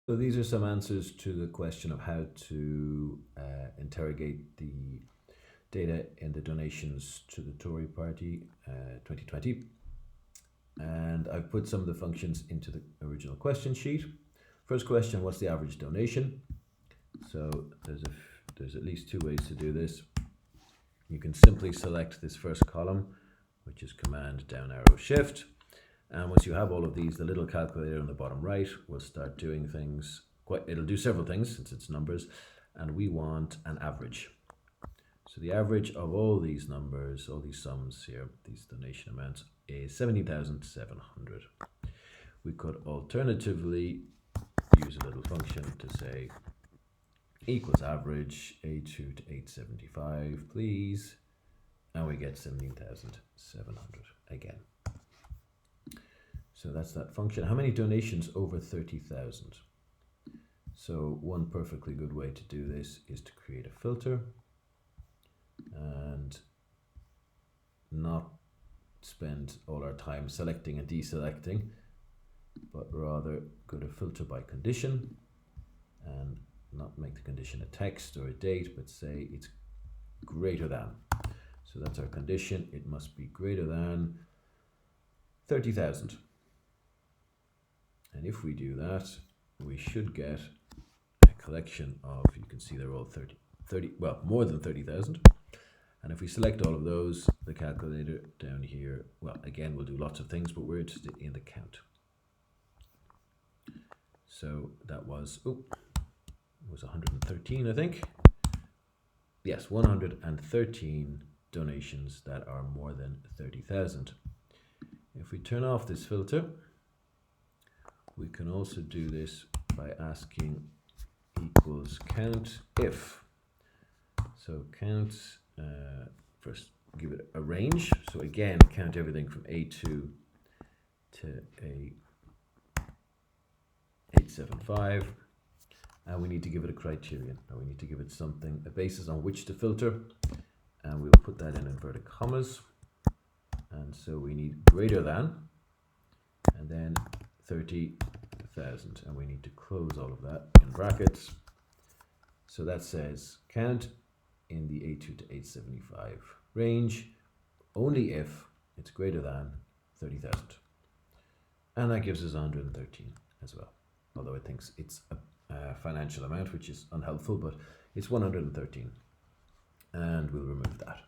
So these are some answers to the question of how to interrogate the data in the donations to the Tory party 2020. And I've put some of the functions into the original question sheet. First question, what's the average donation? So there's at least two ways to do this. You can simply select this first column, which is Command down arrow Shift. And once you have all of these, the little calculator on the bottom right will start doing things. It'll do several things since it's numbers, and we want an average. So the average of all these numbers, all these sums here, these donation amounts, is 17,700. We could alternatively use a little function to say equals average A2 to 875, please, and we get 17,700 again. So that's that function. How many donations over 30,000? So one perfectly good way to do this is to create a filter and not spend all our time selecting and deselecting, but rather go to filter by condition and not make the condition a text or a date, but say it's greater than. So that's our condition. It must be greater than 30,000. And if we do that, we should get a collection of, you can see they're all 30, well, more than 30,000. And if we select all of those, the calculator down here, well, again, we'll do lots of things, but we're interested in the count. So that was, it was 113, I think. Yes, 113 donations that are more than 30,000. If we turn off this filter, we can also do this by asking equals count if. So count, first give it a range. So again, count everything from A2 to A875. And we need to give it a criterion. Now we need to give it something, a basis on which to filter. And we'll put that in inverted commas. And so we need greater than, and then 30,000, and we need to close all of that in brackets. So that says count in the A2 to 875 range only if it's greater than 30,000. And that gives us 113 as well, although it thinks it's a financial amount, which is unhelpful, but it's 113. And we'll remove that.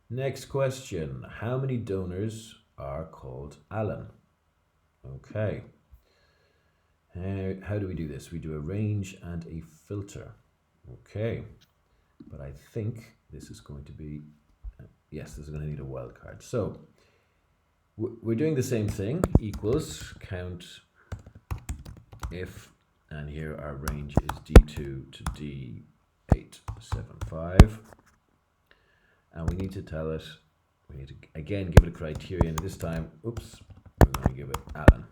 Next question, how many donors are called Alan? Okay, how do we do this? We do a range and a filter. Okay, but I think this is going to be, yes, this is going to need a wildcard. So we're doing the same thing, equals count if, and here our range is D2 to D875. And we need to tell it, we need to again give it a criterion. This time, we're going to give it Alan.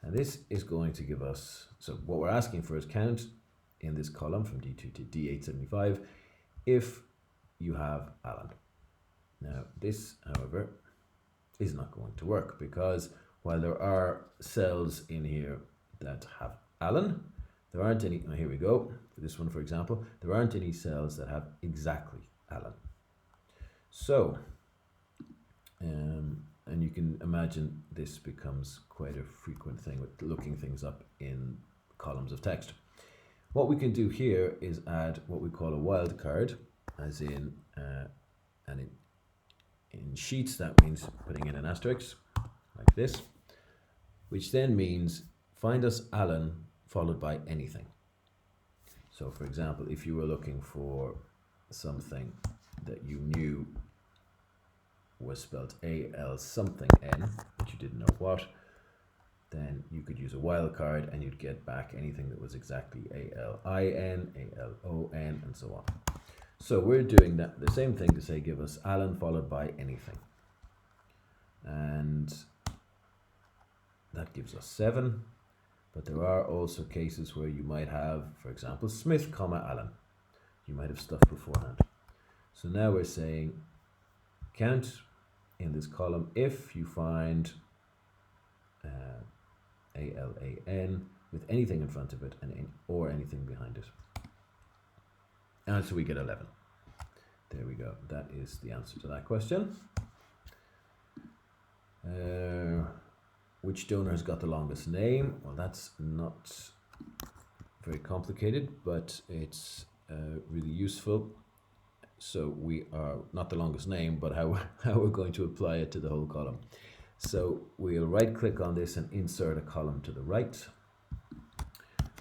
And this is going to give us, so what we're asking for is count in this column from D2 to D875 if you have Alan. Now this, however, is not going to work because while there are cells in here that have Alan, there aren't any, here we go, for this one for example, there aren't any cells that have exactly Alan. So, and you can imagine this becomes quite a frequent thing with looking things up in columns of text. What we can do here is add what we call a wildcard, as in, and in sheets that means putting in an asterisk, like this, which then means find us Alan followed by anything. So for example, if you were looking for something that you knew was spelled A-L something N, but you didn't know what, then you could use a wildcard and you'd get back anything that was exactly A-L-I-N, A-L-O-N, and so on. So we're doing that, the same thing to say give us Alan followed by anything. And that gives us 7. But there are also cases where you might have, for example, Smith, Alan. You might have stuff beforehand. So now we're saying count in this column if you find A-L-A-N with anything in front of it or anything behind it. And so we get 11. There we go. That is the answer to that question. Which donor has got the longest name? Well, that's not very complicated, but it's really useful. So we are not the longest name, but how we're going to apply it to the whole column. So we'll right click on this and insert a column to the right.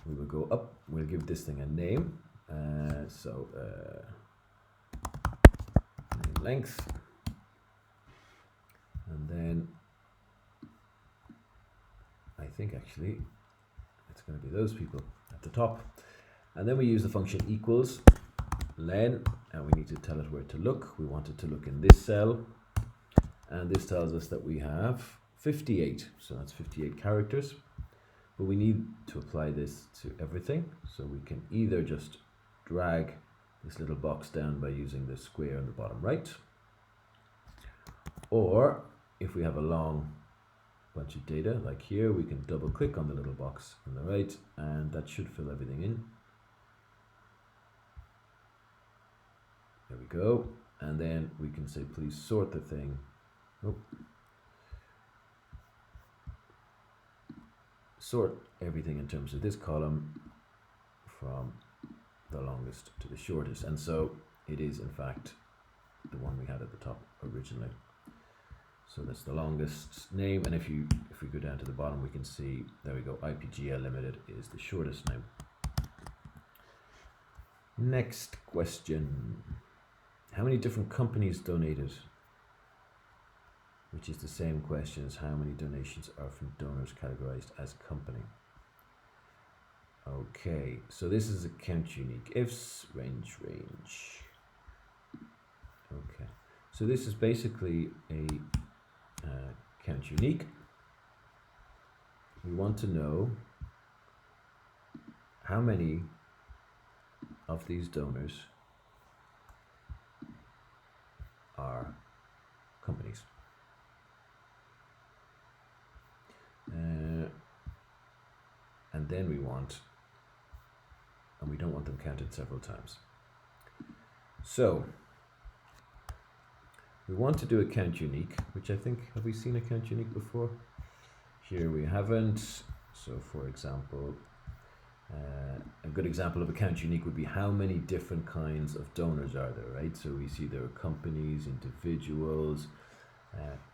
We will go up, we'll give this thing a name. Name length. And then I think actually it's going to be those people at the top. And then we use the function equals len, and we need to tell it where to look. We want it to look in this cell. And this tells us that we have 58. So that's 58 characters. But we need to apply this to everything. So we can either just drag this little box down by using the square on the bottom right. Or if we have a long bunch of data, like here, we can double click on the little box on the right, and that should fill everything in. There we go. And then we can say, please sort the thing. Oh. Sort everything in terms of this column from the longest to the shortest. And so it is, in fact, the one we had at the top originally. So that's the longest name, and if we go down to the bottom, we can see, there we go, IPGL Limited is the shortest name. Next question. How many different companies donated? Which is the same question as how many donations are from donors categorized as company. Okay, so this is a count unique. Ifs, range. Okay, so this is basically a count unique. We want to know how many of these donors are companies. And then we don't want them counted several times. So we want to do a count unique, which I think, have we seen a count unique before? Here we haven't. So for example, a good example of a count unique would be how many different kinds of donors are there, right? So we see there are companies, individuals.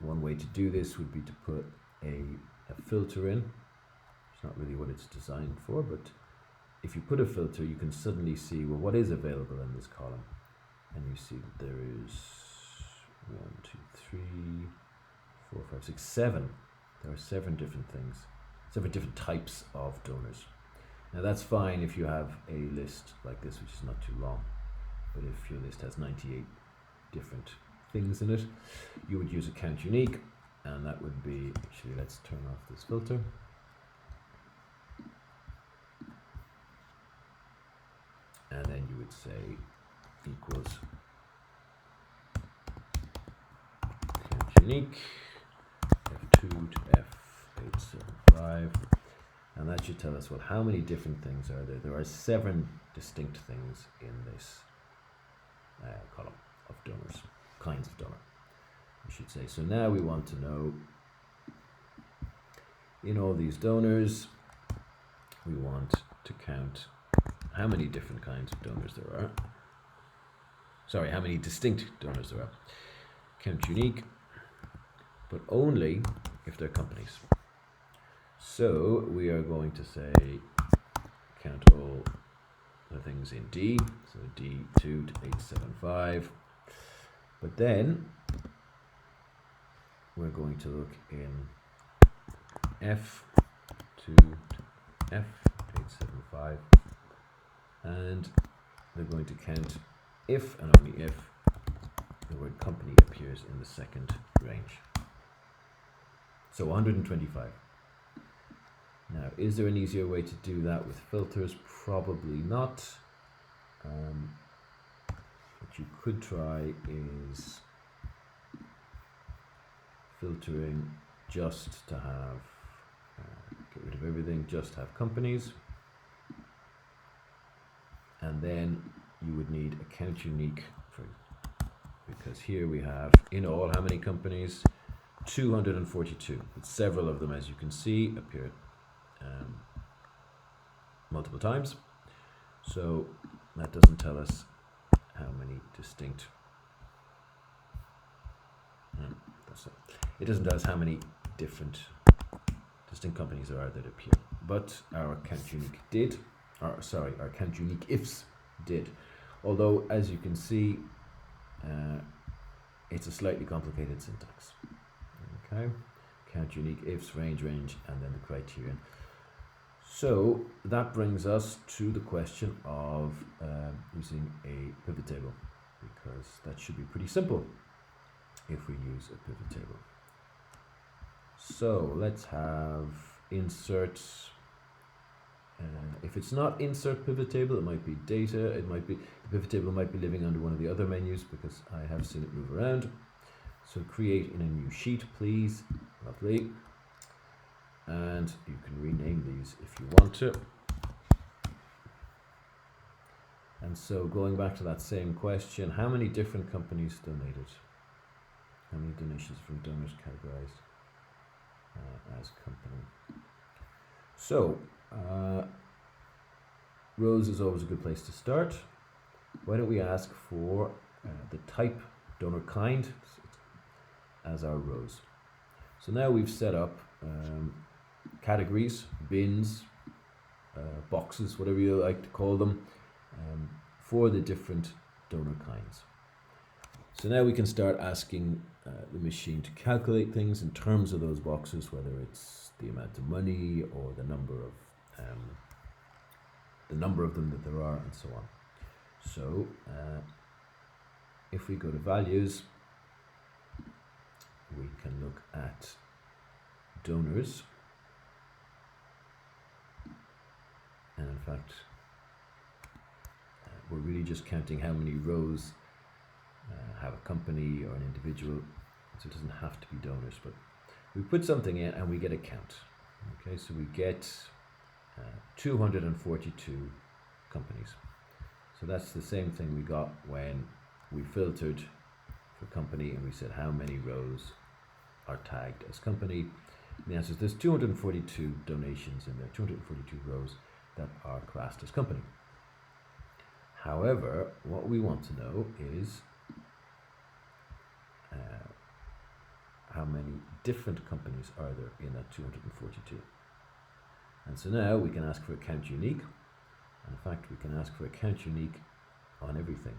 One way to do this would be to put a filter in. It's not really what it's designed for, but if you put a filter, you can suddenly see, well, what is available in this column. And you see that there is 1, 2, 3, 4, 5, 6, 7. There are 7 different things, 7 different types of donors. Now that's fine if you have a list like this, which is not too long. But if your list has 98 different things in it, you would use a count unique, and that would be, actually, let's turn off this filter. And then you would say equals count unique F2 to F875, and that should tell us, well, how many different things are there? There are 7 distinct things in this column of donors, kinds of donor, I should say. So now we want to know, in all these donors, we want to count how many different kinds of donors there are. Sorry, how many distinct donors there are. Count unique, but only if they're companies. So we are going to say count all the things in D, so D2 to 875. But then we're going to look in F2 to F875, and they're going to count if and only if the word company appears in the second range. So 125. Now, is there an easier way to do that with filters? Probably not. What you could try is filtering just to have get rid of everything, just have companies. And then you would need account unique because here we have in all how many companies? 242. But several of them, as you can see, appear multiple times. So that doesn't tell us how many distinct. It doesn't tell us how many different distinct companies there are that appear. But our account unique did. Our account unique ifs did. Although, as you can see, it's a slightly complicated syntax. Okay, count unique ifs, range, and then the criterion. So that brings us to the question of using a pivot table, because that should be pretty simple if we use a pivot table. So let's have insert. If it's not insert pivot table, it might be data. It might be the pivot table might be living under one of the other menus because I have seen it move around. So create in a new sheet, please. Lovely. And you can rename these if you want to. And so going back to that same question, how many different companies donated? How many donations from donors categorized as company? So rows is always a good place to start. Why don't we ask for the type donor kind as our rows? So now we've set up categories, bins, boxes, whatever you like to call them, for the different donor kinds. So now we can start asking the machine to calculate things in terms of those boxes, whether it's the amount of money or the number of them that there are, and so on. So if we go to values, we can look at donors, and in fact we're really just counting how many rows have a company or an individual, so it doesn't have to be donors, but we put something in and we get a count. Okay, so we get 242 companies. So that's the same thing we got when we filtered for company and we said how many rows are tagged as company. And the answer is there's 242 donations in there, 242 rows that are classed as company. However, what we want to know is how many different companies are there in that 242. And so now we can ask for a count unique. And in fact, we can ask for a count unique on everything.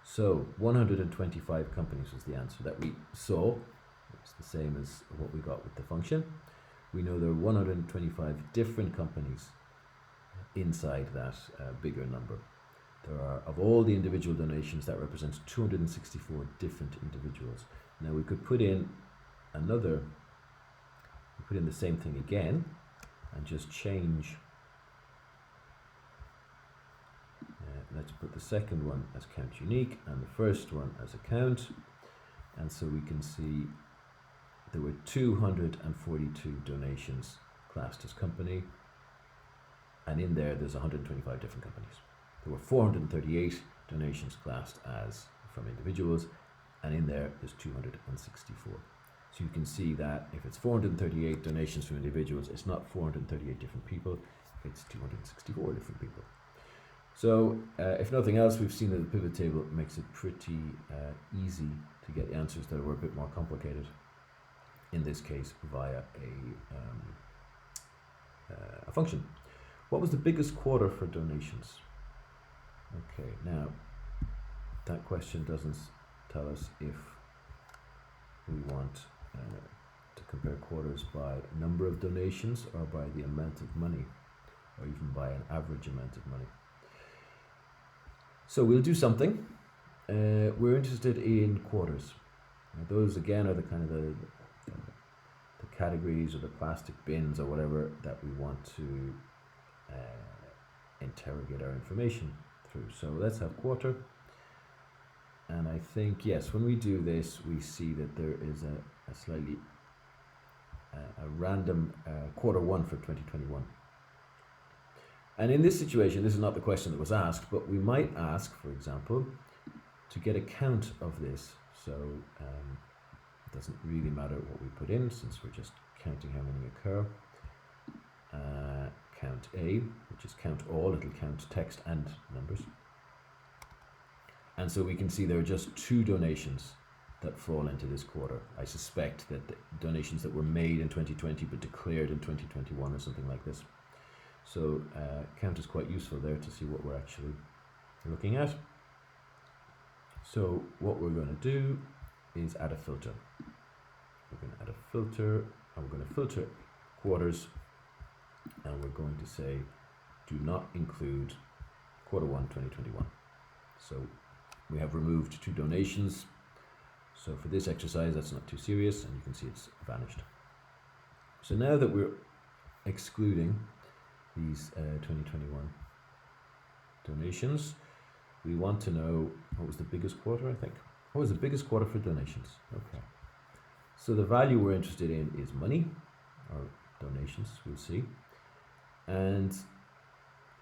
So 125 companies was the answer that we saw. It's the same as what we got with the function. We know there are 125 different companies inside that bigger number. There are, of all the individual donations, that represents 264 different individuals. Now we could put in the same thing again and just change. Let's put the second one as count unique and the first one as account. And so we can see there were 242 donations classed as company. And in there's 125 different companies. There were 438 donations classed as from individuals, and in there's 264. So you can see that if it's 438 donations from individuals, it's not 438 different people, it's 264 different people. So if nothing else, we've seen that the pivot table makes it pretty easy to get answers that were a bit more complicated, in this case via a function. What was the biggest quarter for donations? Okay, now that question doesn't tell us if we want to compare quarters by number of donations or by the amount of money, or even by an average amount of money. So we'll do something. We're interested in quarters. Now those again are the kind of the categories or the plastic bins or whatever that we want to interrogate our information through. So let's have quarter. And I think, yes, when we do this, we see that there is a slightly a random quarter one for 2021. And in this situation, this is not the question that was asked, but we might ask, for example, to get a count of this. So it doesn't really matter what we put in, since we're just counting how many occur. Count A, which is count all, it'll count text and numbers. And so we can see there are just 2 donations that fall into this quarter. I suspect that the donations that were made in 2020 but declared in 2021 or something like this. So count is quite useful there to see what we're actually looking at. So what we're going to do is add a filter. We're going to add a filter, and we're going to filter quarters, and we're going to say do not include quarter 1 2021. So we have removed 2 donations. So for this exercise, that's not too serious, and you can see it's vanished. So now that we're excluding these 2021 donations, we want to know what was the biggest quarter, I think. What was the biggest quarter for donations? Okay. So the value we're interested in is money, or donations, we'll see. And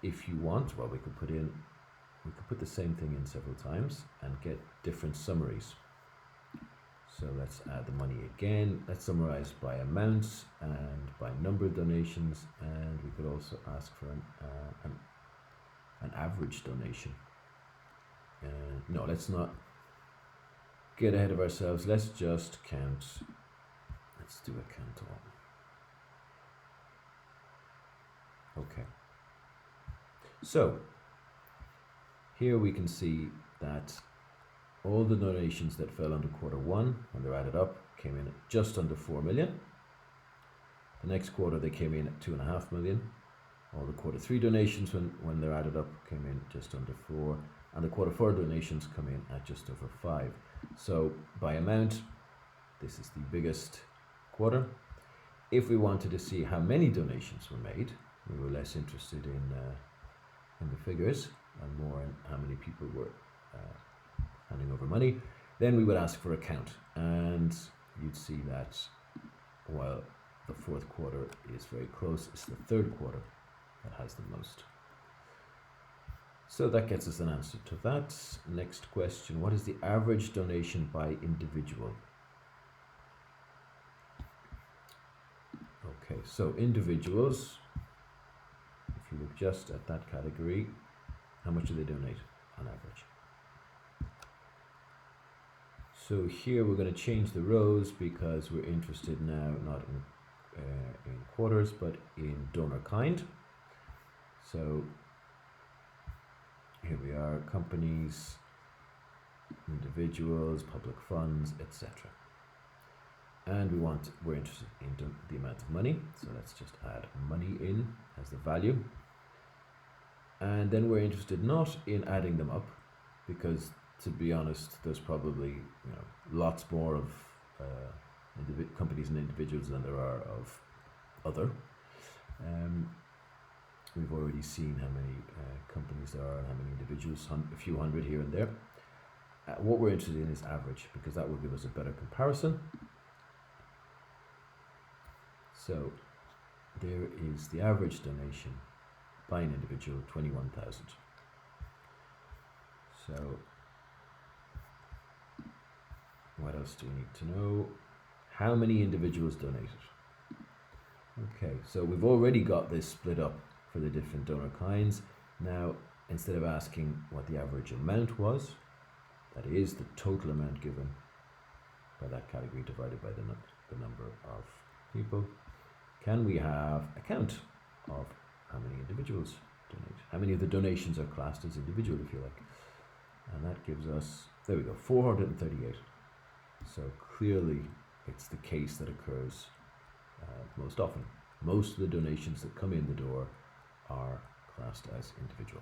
if you want, well, we could put the same thing in several times and get different summaries. So let's add the money again. Let's summarize by amounts and by number of donations, and we could also ask for an average donation. No, let's not get ahead of ourselves. Let's just count. Let's do a count all. Okay. So here we can see that all the donations that fell under quarter 1, when they're added up, came in at just under 4 million. The next quarter they came in at 2.5 million. All the quarter 3 donations, when they're added up, came in just under 4, and the quarter 4 donations come in at just over 5. So by amount, this is the biggest quarter. If we wanted to see how many donations were made, we were less interested in the figures and more in how many people were handing over money, then we would ask for a count, and you'd see that while the 4th quarter is very close, it's the 3rd quarter that has the most. So that gets us an answer to that. Next question, what is the average donation by individual? Okay, so individuals, if you look just at that category, how much do they donate on average? So here we're going to change the rows because we're interested now not in quarters but in donor kind. So here we are, companies, individuals, public funds, etc. And we're interested in the amount of money, so let's just add money in as the value. And then we're interested not in adding them up, because to be honest, there's probably lots more of companies and individuals than there are of other. We've already seen how many companies there are and how many individuals, a few hundred here and there. What we're interested in is average, because that will give us a better comparison. So there is the average donation by an individual, 21,000. So what else do we need to know? How many individuals donated? Okay, so we've already got this split up for the different donor kinds. Now, instead of asking what the average amount was, that is the total amount given by that category divided by the number of people, can we have a count of how many individuals donate? How many of the donations are classed as individual, if you like? And that gives us, there we go, 438. So clearly it's the case that occurs most often. Most of the donations that come in the door are classed as individual.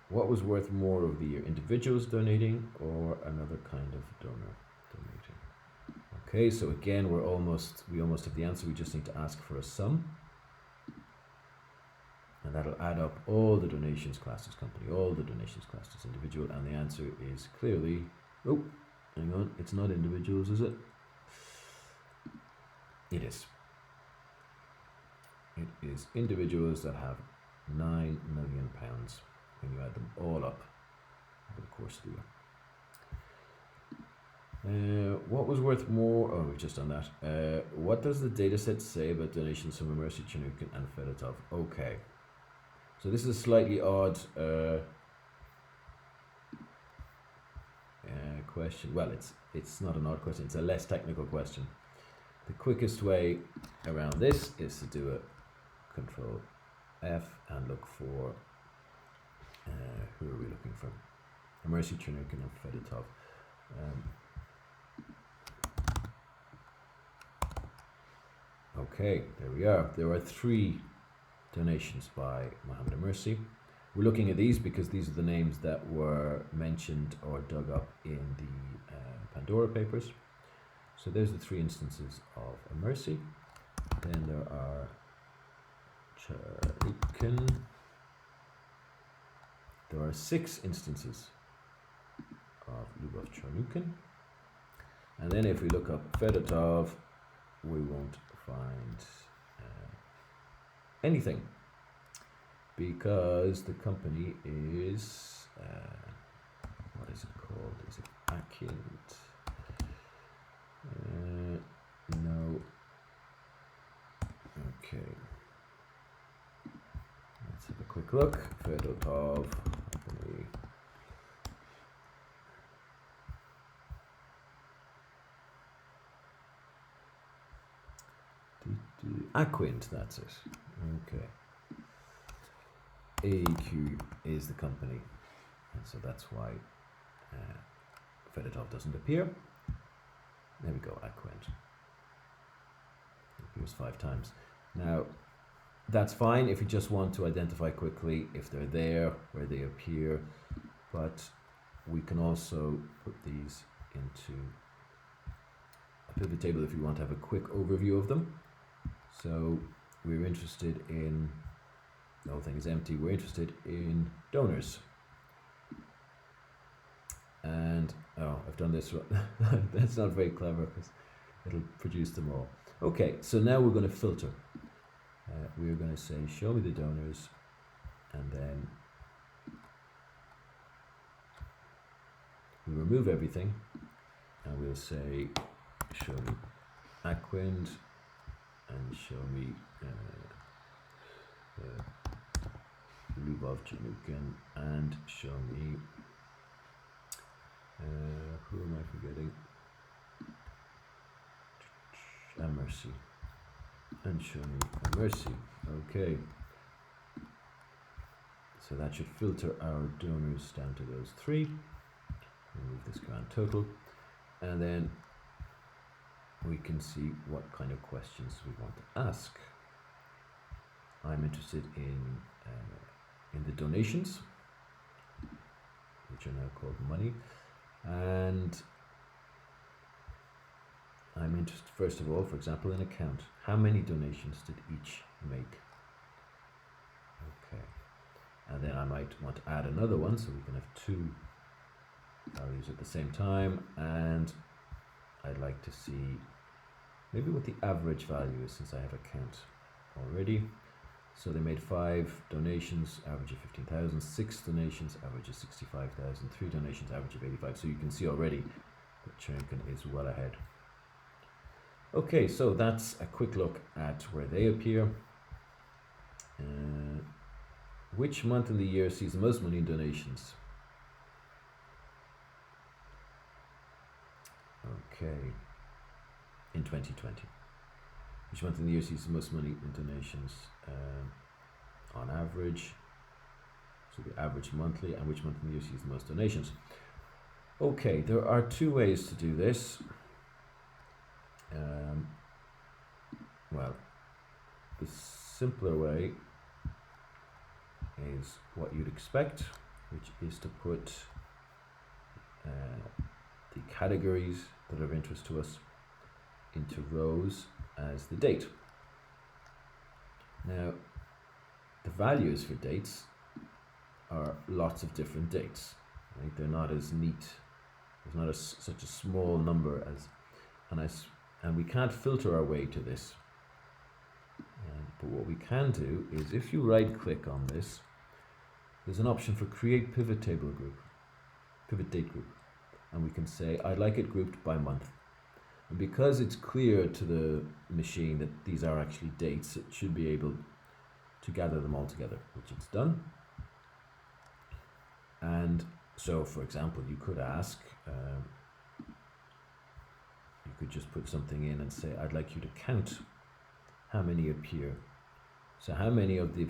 What was worth more of the year? Individuals donating or another kind of donor donating? Okay, so again, we almost have the answer. We just need to ask for a sum. And that'll add up all the donations classed as company, all the donations classed as individual, and the answer is clearly, Hang on, it's not individuals, is it? It is. It is individuals that have £9 million when you add them all up over the course of the year. What was worth more? Oh, we've just done that. What does the dataset say about donations from Amersi, Chernukhin and Fedotov? Okay. So this is a slightly odd question. Well, it's not an odd question. It's a less technical question. The quickest way around this is to do a Control F and look for who are we looking for? Amersi, Chernukhin and Fedotov. Okay, there we are. There are 3 donations by Mohammed Amersi. We're looking at these because these are the names that were mentioned or dug up in the Pandora papers. So there's the 3 instances of Amersi. Then there are Chernukhin. There are 6 instances of Lyubov Chernukhin. And then if we look up Fedotov, we won't find anything, because the company is, what is it called? Is it Akint? No. Okay. Let's have a quick look. Fedotov company. Aquint, that's it. Okay. AQ is the company, and so that's why Fedotov doesn't appear. There we go, Aquint. It appears 5 times. Now, that's fine if you just want to identify quickly if they're there, where they appear, but we can also put these into a pivot table if you want to have a quick overview of them. So we're interested in, the whole thing is empty, we're interested in donors. And, oh, I've done this, that's not very clever because it'll produce them all. Okay, so now we're going to filter. We're going to say, show me the donors, and then we remove everything, and we'll say, show me Aquint, and show me Lyubov Chernukhin, and show me, who am I forgetting? Amersi. And show me Amersi. Okay. So that should filter our donors down to those 3. Remove this grand total. And then we can see what kind of questions we want to ask. I'm interested in the donations, which are now called money, and I'm interested, first of all, for example, in account. How many donations did each make? Okay, and then I might want to add another one, so we can have 2 values at the same time, and I'd like to see maybe what the average value is, since I have a count already. So they made 5 donations, average of 15,000, 6 donations, average of 65,000, 3 donations, average of 85. So you can see already that Chernukhin is well ahead. Okay, so that's a quick look at where they appear. Which month in the year sees the most money in donations? Okay, in 2020. Which month in the year sees the most money in donations on average? So the average monthly, and which month in the year sees the most donations? Okay, there are 2 ways to do this. Well, the simpler way is what you'd expect, which is to put the categories that are of interest to us into rows as the date. Now, the values for dates are lots of different dates, right? They're not as neat There's not such a small number as, and we can't filter our way to this. But what we can do is, if you right click on this, there's an option for create pivot table group, pivot date group, and we can say I'd like it grouped by month. And because it's clear to the machine that these are actually dates, it should be able to gather them all together, which it's done. And so, for example, you could ask, you could just put something in and say, I'd like you to count how many appear. So how many of the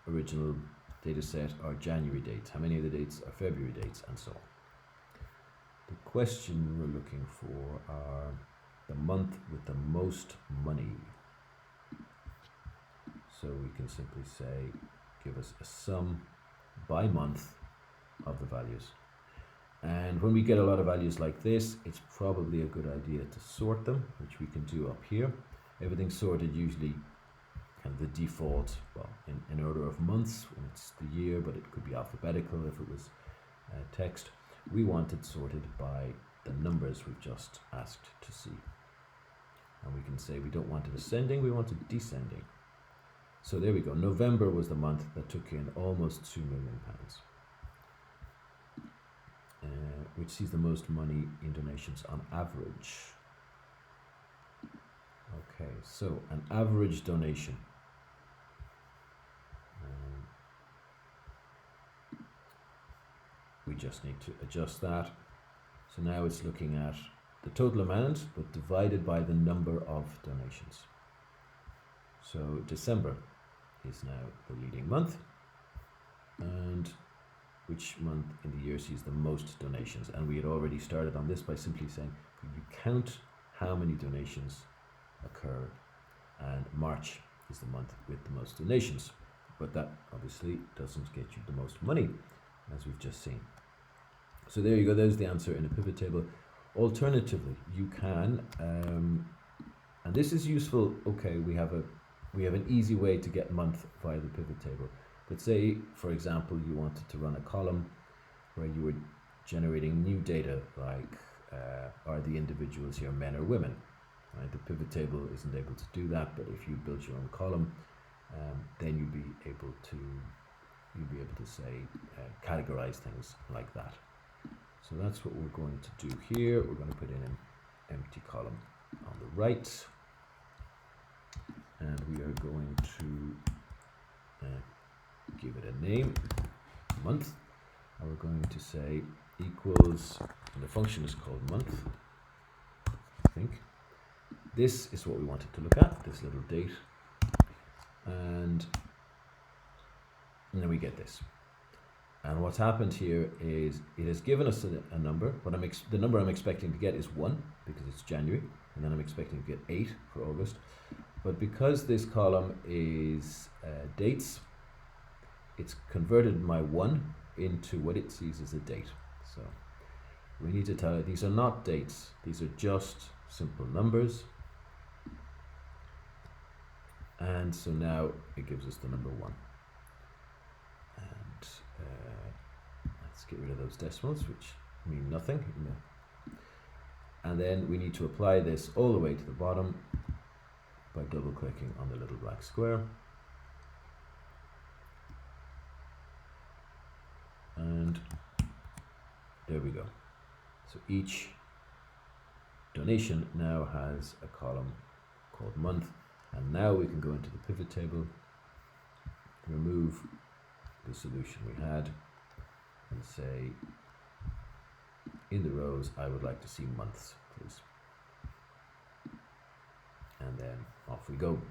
original data set are January dates, how many of the dates are February dates, and so on. The question we're looking for are the month with the most money. So we can simply say, give us a sum by month of the values. And when we get a lot of values like this, it's probably a good idea to sort them, which we can do up here. Everything's sorted usually kind of the default, well, in order of months when it's the year, but it could be alphabetical if it was text. We want it sorted by the numbers we've just asked to see. And we can say we don't want it ascending, we want it descending. So there we go. November was the month that took in almost £2 million, which sees the most money in donations on average. Okay, so an average donation. We just need to adjust that. So now it's looking at the total amount, but divided by the number of donations. So December is now the leading month. And which month in the year sees the most donations? And we had already started on this by simply saying, could you count how many donations occur? And March is the month with the most donations. But that obviously doesn't get you the most money, as we've just seen. So there you go, there's the answer in a pivot table. Alternatively, you can, and this is useful, okay, we have an easy way to get month via the pivot table. But say, for example, you wanted to run a column where you were generating new data, like are the individuals here men or women? Right? The pivot table isn't able to do that, but if you build your own column, then you'd be able to say categorize things like that. So that's what we're going to do here. We're going to put in an empty column on the right, and we are going to give it a name, month, and we're going to say equals, and the function is called month, I think. This is what we wanted to look at, this little date, and then we get this. And what's happened here is it has given us a number. The number I'm expecting to get is 1 because it's January, and then I'm expecting to get 8 for August. But because this column is dates, it's converted my 1 into what it sees as a date. So we need to tell it these are not dates, these are just simple numbers. And so now it gives us the number 1. And let's get rid of those decimals, which mean nothing. And then we need to apply this all the way to the bottom by double clicking on the little black square. And there we go. So each donation now has a column called month, and now we can go into the pivot table, remove the solution we had, and say in the rows I would like to see months, please. And then off we go.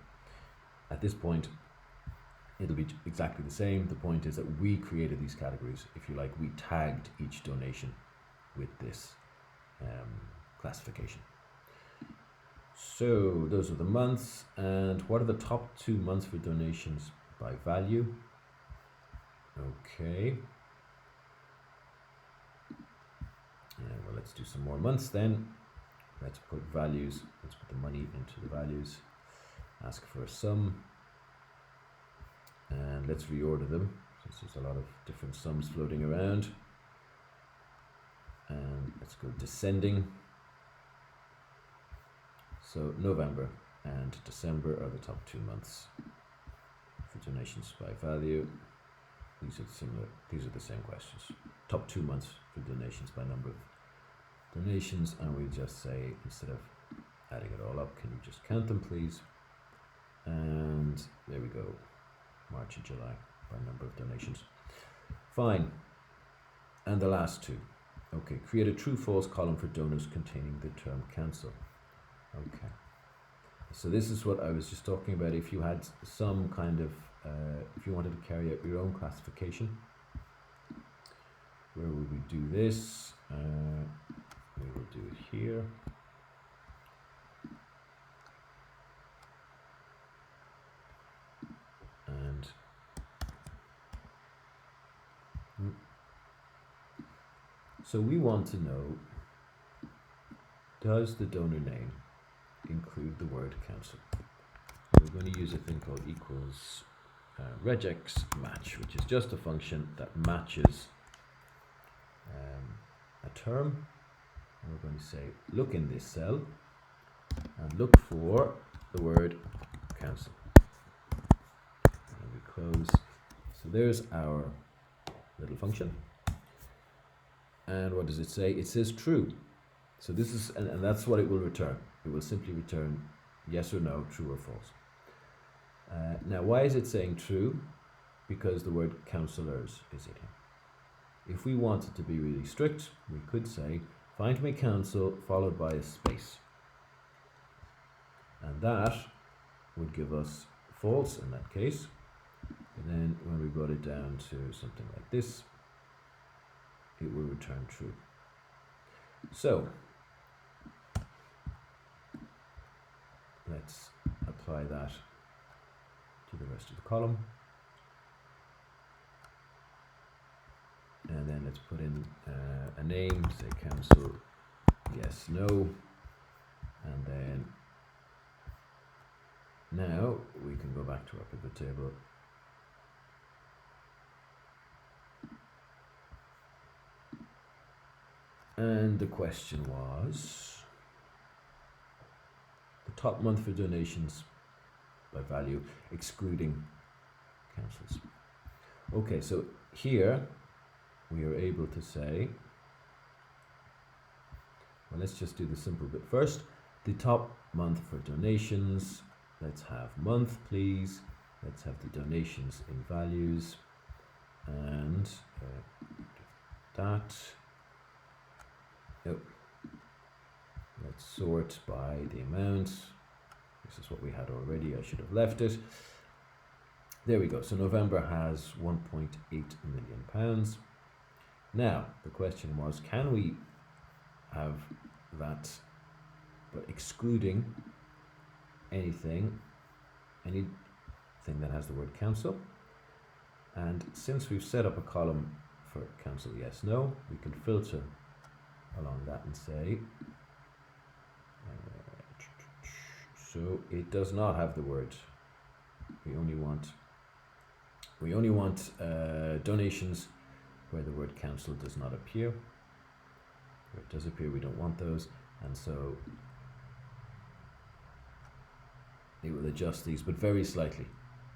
At this point it'll be exactly the same. The point is that we created these categories. If you like, we tagged each donation with this classification. So those are the months. And what are the top 2 months for donations by value? Okay. Well, let's do some more months then. Let's put values. Let's put the money into the values. Ask for a sum. And let's reorder them, since there's a lot of different sums floating around. and let's go descending. So November and December are the top 2 months for donations by value. These are similar. These are the same questions. Top 2 months for donations by number of donations, and we just say, instead of adding it all up, can you just count them, please? And there we go. March and July by number of donations. Fine. And the last two. Okay, create a true-false column for donors containing the term cancel. Okay. So this is what I was just talking about. If you had some kind of, if you wanted to carry out your own classification, where would we do this? We will do it here. And so we want to know, does the donor name include the word cancel? We're going to use a thing called equals regex match, which is just a function that matches a term. And we're going to say, look in this cell and look for the word cancel. And we close. So there's our little function. And what does it say? It says true. So this is, and that's what it will return. It will simply return yes or no, true or false. Now, why is it saying true? Because the word counselors is in here. If we wanted to be really strict, we could say, find me counsel followed by a space. And that would give us false in that case. And then when we brought it down to something like this, it will return true. So let's apply that to the rest of the column. And then let's put in a name, say cancel, yes, no. And then now we can go back to our pivot table. And the question was the top month for donations by value, excluding cancels. Okay, so here we are able to say, well, let's just do the simple bit first. The top month for donations, let's have month, please. Let's have the donations in values, and that. Oh, let's sort by the amount. This is what we had already. I should have left it. There we go. So November has £1.8 million. Now, the question was, can we have that, but excluding anything that has the word cancel? And since we've set up a column for cancel yes, no, we can filter along that and say, so it does not have the word. We only want donations where the word cancel does not appear. Where it does appear, we don't want those, and so it will adjust these, but very slightly.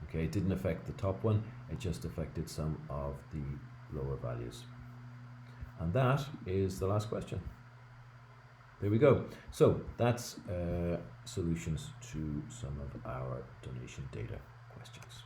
Okay, it didn't affect the top one, it just affected some of the lower values. And that is the last question. There we go. So that's solutions to some of our donation data questions.